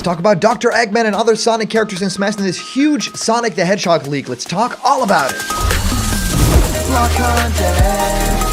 talk about Dr. Eggman and other Sonic characters in Smash in this huge Sonic the Hedgehog leak. Let's talk all about it. Block content.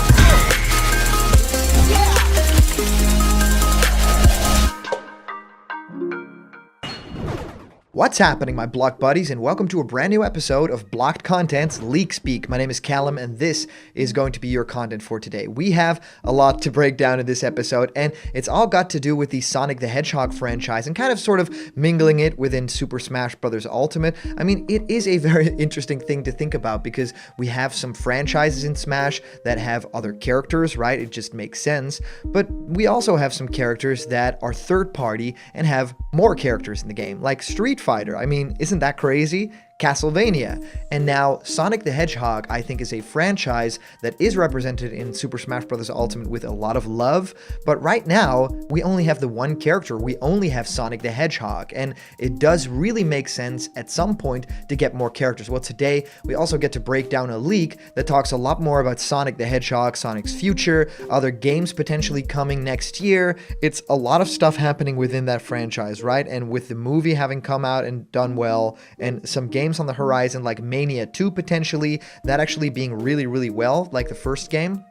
What's happening, my Block buddies, and welcome to a brand new episode of Blocked Content's Leak Speak. My name is Callum, and this is going to be your content for today. We have a lot to break down in this episode, and it's all got to do with the Sonic the Hedgehog franchise and kind of sort of mingling it within Super Smash Bros. Ultimate. I mean, it is a very interesting thing to think about because we have some franchises in Smash that have other characters, right? It just makes sense. But we also have some characters that are third party and have more characters in the game, like Street Fighter. I mean, isn't that crazy? Castlevania. And now Sonic the Hedgehog, I think, is a franchise that is represented in Super Smash Bros. Ultimate with a lot of love, but right now we only have the one character. We only have Sonic the Hedgehog, and it does really make sense at some point to get more characters. Well, today we also get to break down a leak that talks a lot more about Sonic the Hedgehog, Sonic's future, other games potentially coming next year. It's a lot of stuff happening within that franchise, right? And with the movie having come out and done well, and some games on the horizon like Mania 2 potentially, that actually being really well, like the first game.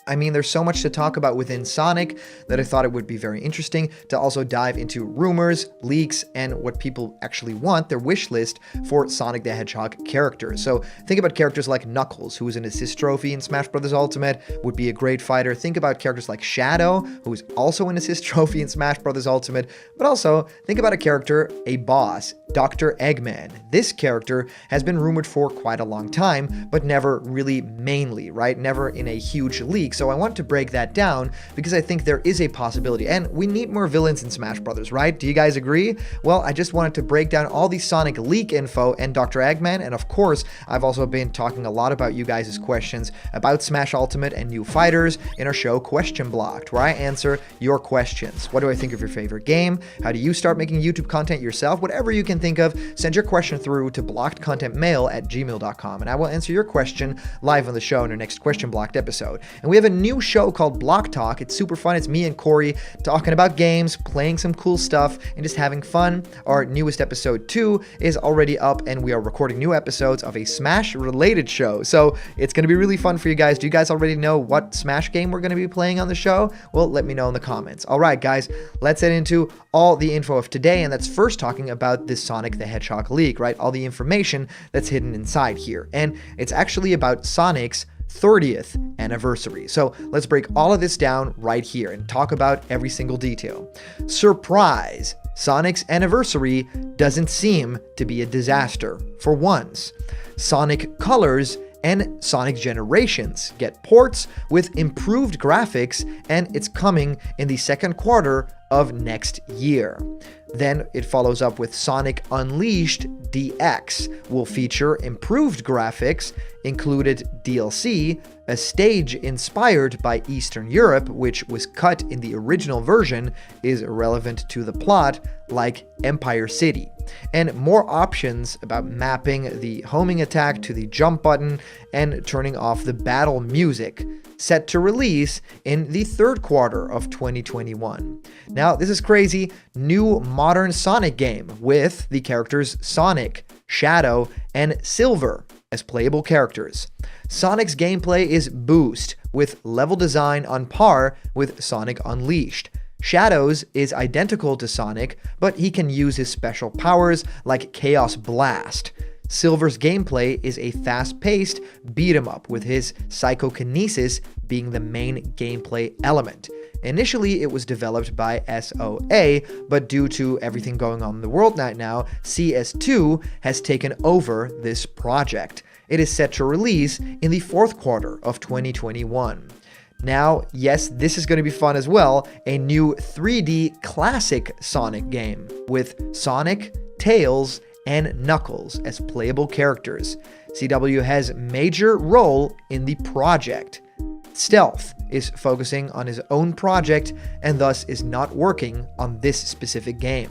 I mean, there's so much to talk about within Sonic that I thought it would be very interesting to also dive into rumors, leaks, and what people actually want, their wish list for Sonic the Hedgehog characters. So think about characters like Knuckles, who is an assist trophy in Smash Bros. Ultimate, would be a great fighter. Think about characters like Shadow, who is also an assist trophy in Smash Bros. Ultimate, but also think about a character, a boss, Dr. Eggman. This character has been rumored for quite a long time, but never really mainly, right? Never in a huge leak. So I want to break that down because I think there is a possibility, and we need more villains in Smash Brothers, right? Do you guys agree? Well, I just wanted to break down all the Sonic leak info and Dr. Eggman, and of course, I've also been talking a lot about you guys' questions about Smash Ultimate and new fighters in our show Question Blocked, where I answer your questions. What do I think of your favorite game? How do you start making YouTube content yourself? Whatever you can think of, send your question through to blockedcontentmail@gmail.com, and I will answer your question live on the show in our next Question Blocked episode. And we have a new show called Block Talk. It's super fun. It's me and Corey talking about games, playing some cool stuff, and just having fun. Our newest episode 2 is already up, and we are recording new episodes of a Smash-related show. So it's going to be really fun for you guys. Do you guys already know what Smash game we're going to be playing on the show? Well, let me know in the comments. All right, guys, let's head into all the info of today, and that's first talking about this Sonic the Hedgehog leak, right? All the information that's hidden inside here. And it's actually about Sonic's 30th anniversary. So let's break all of this down right here and talk about every single detail. Surprise! Sonic's anniversary doesn't seem to be a disaster for once. Sonic Colors and Sonic Generations get ports with improved graphics, and it's coming in the second quarter of next year. Then it follows up with Sonic Unleashed DX will feature improved graphics, included DLC, a stage inspired by Eastern Europe, which was cut in the original version, is irrelevant to the plot, like Empire City, and more options about mapping the homing attack to the jump button and turning off the battle music, set to release in the third quarter of 2021. Now, this is crazy. New modern Sonic game with the characters Sonic, Shadow, and Silver as playable characters. Sonic's gameplay is boost, with level design on par with Sonic Unleashed. Shadow's is identical to Sonic, but he can use his special powers like Chaos Blast. Silver's gameplay is a fast-paced beat-em-up, with his psychokinesis being the main gameplay element. Initially, it was developed by SOA, but due to everything going on in the world right now, CS2 has taken over this project. It is set to release in the fourth quarter of 2021. Now, yes, this is going to be fun as well, a new 3D classic Sonic game with Sonic, Tails, and Knuckles as playable characters. CW has major role in the project. Stealth is focusing on his own project and thus is not working on this specific game.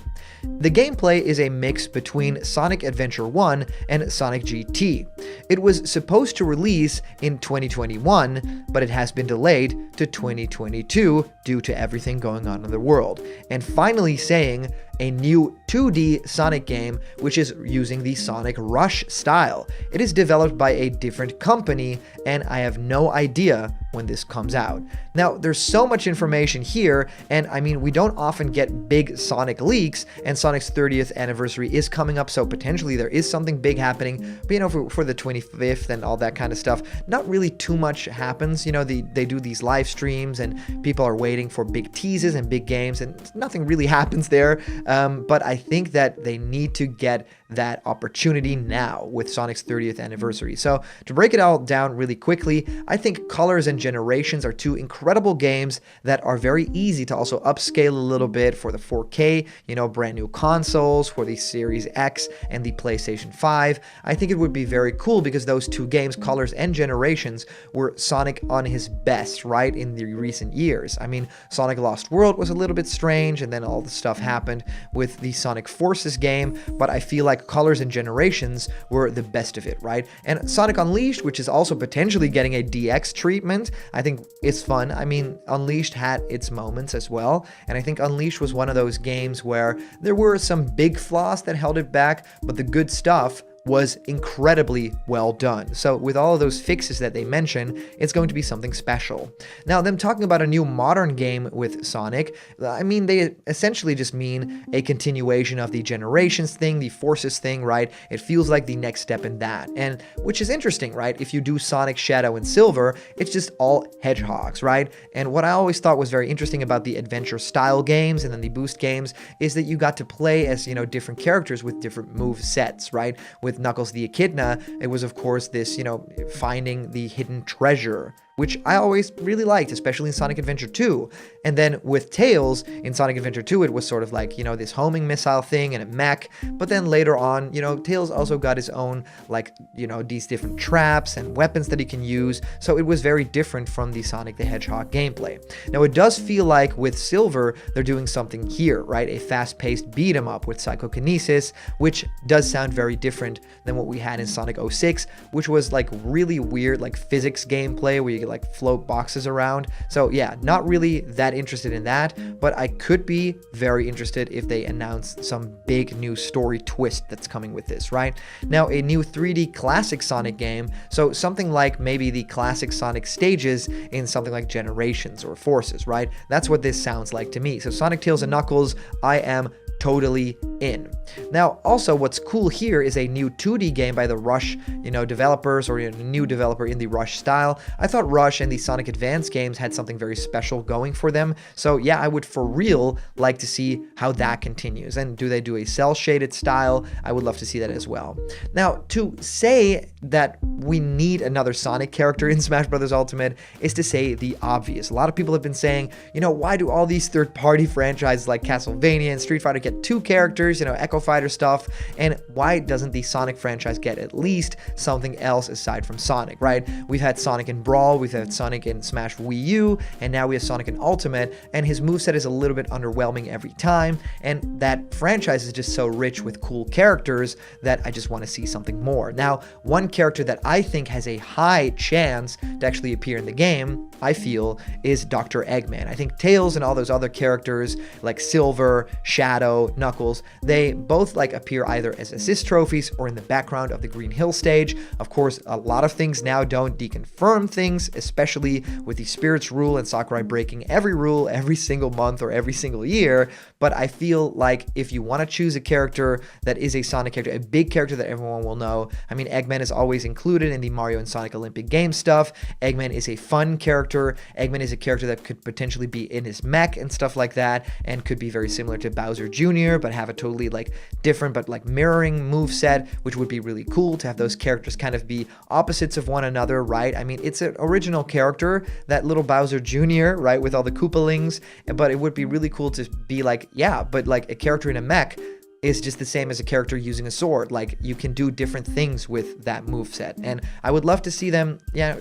The gameplay is a mix between Sonic Adventure 1 and Sonic GT. It was supposed to release in 2021, but it has been delayed to 2022 due to everything going on in the world. And finally saying a new 2D Sonic game, which is using the Sonic Rush style. It is developed by a different company, and I have no idea when this comes out. Now, there's so much information here, and I mean, we don't often get big Sonic leaks, and Sonic's 30th anniversary is coming up, so potentially there is something big happening, but you know, for the 25th and all that kind of stuff, not really too much happens. You know, they do these live streams, and people are waiting for big teases and big games, and nothing really happens there, but I think that they need to get that opportunity now with Sonic's 30th anniversary. So to break it all down really quickly, I think Colors and Generations are two incredible games that are very easy to also upscale a little bit for the 4K, you know, brand new consoles for the Series X and the PlayStation 5. I think it would be very cool because those two games, Colors and Generations, were Sonic on his best, right, in the recent years. I mean, Sonic Lost World was a little bit strange, and then all the stuff happened with the Sonic Forces game, but I feel like Colors and Generations were the best of it, right? And Sonic Unleashed, which is also potentially getting a DX treatment, I think it's fun. I mean, Unleashed had its moments as well, and I think Unleashed was one of those games where there were some big flaws that held it back, but the good stuff was incredibly well done. So with all of those fixes that they mention, it's going to be something special. Now, them talking about a new modern game with Sonic, I mean, they essentially just mean a continuation of the Generations thing, the Forces thing, right? It feels like the next step in that, and which is interesting, right? If you do Sonic, Shadow, and Silver, it's just all hedgehogs, right? And what I always thought was very interesting about the adventure style games and then the boost games is that you got to play as, you know, different characters with different move sets, right? With Knuckles the Echidna, it was of course this, you know, finding the hidden treasure, which I always really liked, especially in Sonic Adventure 2. And then with Tails, in Sonic Adventure 2, it was sort of like, you know, this homing missile thing and a mech. But then later on, you know, Tails also got his own, like, you know, these different traps and weapons that he can use. So it was very different from the Sonic the Hedgehog gameplay. Now, it does feel like with Silver, they're doing something here, right? A fast-paced beat-em-up with psychokinesis, which does sound very different than what we had in Sonic 06, which was like really weird, like physics gameplay where you get like float boxes around. So yeah, not really that interested in that, but I could be very interested if they announce some big new story twist that's coming with this, right? Now, a new 3D classic Sonic game, so something like maybe the classic Sonic stages in something like Generations or Forces, right? That's what this sounds like to me. So Sonic, Tails, and Knuckles, I am totally in. Now, also what's cool here is a new 2D game by the Rush, you know, developers, or a new developer in the Rush style. I thought Rush and the Sonic Advance games had something very special going for them. So yeah, I would for real like to see how that continues. And do they do a cel-shaded style? I would love to see that as well. Now, to say that we need another Sonic character in Smash Bros. Ultimate is to say the obvious. A lot of people have been saying, you know, why do all these third-party franchises like Castlevania and Street Fighter get two characters, you know, Echo Fighter stuff, and why doesn't the Sonic franchise get at least something else aside from Sonic, right? We've had Sonic in Brawl, we've had Sonic in Smash Wii U, and now we have Sonic in Ultimate, and his moveset is a little bit underwhelming every time, and that franchise is just so rich with cool characters that I just want to see something more. Now, one character that I think has a high chance to actually appear in the game, I feel, is Dr. Eggman. I think Tails and all those other characters like Silver, Shadow, Knuckles, they both like appear either as assist trophies or in the background of the Green Hill stage. Of course, a lot of things now don't deconfirm things, especially with the Spirits rule and Sakurai breaking every rule every single month or every single year. But I feel like if you want to choose a character that is a Sonic character, a big character that everyone will know, I mean, Eggman is always included in the Mario and Sonic Olympic Games stuff. Eggman is a fun character. Eggman is a character that could potentially be in his mech and stuff like that, and could be very similar to Bowser Jr., but have a totally like different but like mirroring move set, which would be really cool to have those characters kind of be opposites of one another, right? I mean, it's an original character, that little Bowser Jr., right, with all the Koopalings, but it would be really cool to be like, yeah, but like a character in a mech is just the same as a character using a sword. Like, you can do different things with that moveset. And I would love to see them,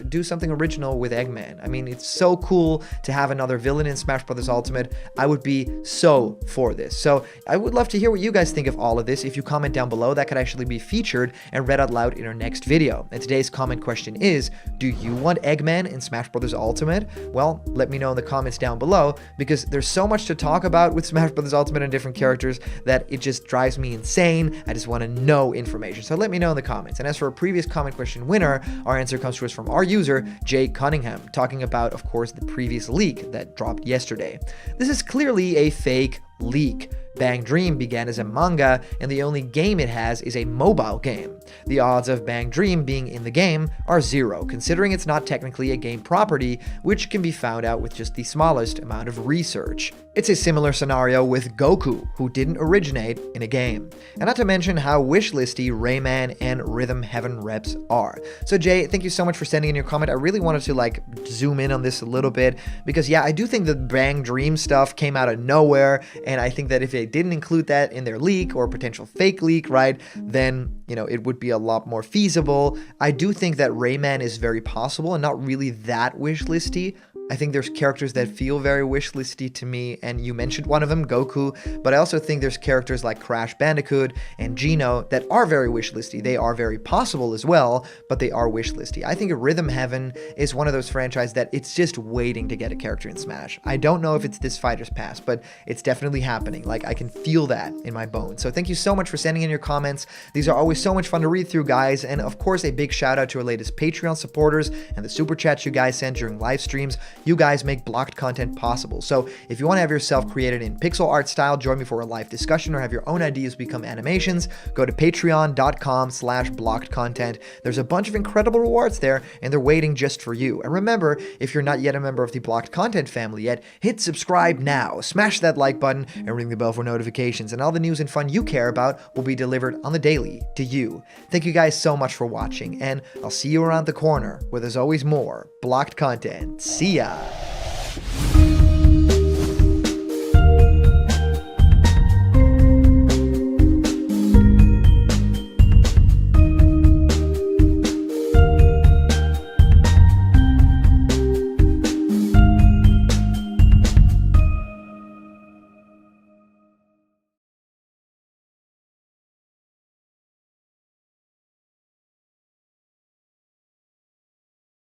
do something original with Eggman. I mean, it's so cool to have another villain in Smash Bros. Ultimate. I would be so for this. So I would love to hear what you guys think of all of this. If you comment down below, that could actually be featured and read out loud in our next video. And today's comment question is, do you want Eggman in Smash Bros. Ultimate? Well, let me know in the comments down below, because there's so much to talk about with Smash Bros. Ultimate and different characters that it just drives me insane. I just want to know information. So let me know in the comments. And as for a previous comment question winner, our answer comes to us from our user, Jay Cunningham, talking about, of course, the previous leak that dropped yesterday. This is clearly a fake leak. Bang Dream began as a manga, and the only game it has is a mobile game. The odds of Bang Dream being in the game are 0, considering it's not technically a game property, which can be found out with just the smallest amount of research. It's a similar scenario with Goku, who didn't originate in a game. And not to mention how wishlisty Rayman and Rhythm Heaven reps are. So Jay, thank you so much for sending in your comment. I really wanted to zoom in on this a little bit, because I do think the Bang Dream stuff came out of nowhere, and I think that if they didn't include that in their leak or potential fake leak, right, then it would be a lot more feasible. I do think that Rayman is very possible and not really that wishlisty. I think there's characters that feel very wishlisty to me, and you mentioned one of them, Goku, but I also think there's characters like Crash Bandicoot and Geno that are very wishlisty. They are very possible as well, but they are wishlisty. I think Rhythm Heaven is one of those franchises that it's just waiting to get a character in Smash. I don't know if it's this Fighter's Pass, but it's definitely happening. I can feel that in my bones. So thank you so much for sending in your comments. These are always so much fun to read through, guys, and of course a big shout out to our latest Patreon supporters and the super chats you guys send during live streams. You guys make blocked content possible. So if you want to have yourself created in pixel art style, join me for a live discussion, or have your own ideas become animations, go to patreon.com/blockedcontent. There's a bunch of incredible rewards there, and they're waiting just for you. And remember, if you're not yet a member of the Blocked Content family yet, hit subscribe now, smash that like button, and ring the bell for notifications, and all the news and fun you care about will be delivered on the daily to you. Thank you guys so much for watching, and I'll see you around the corner where there's always more blocked content. See ya!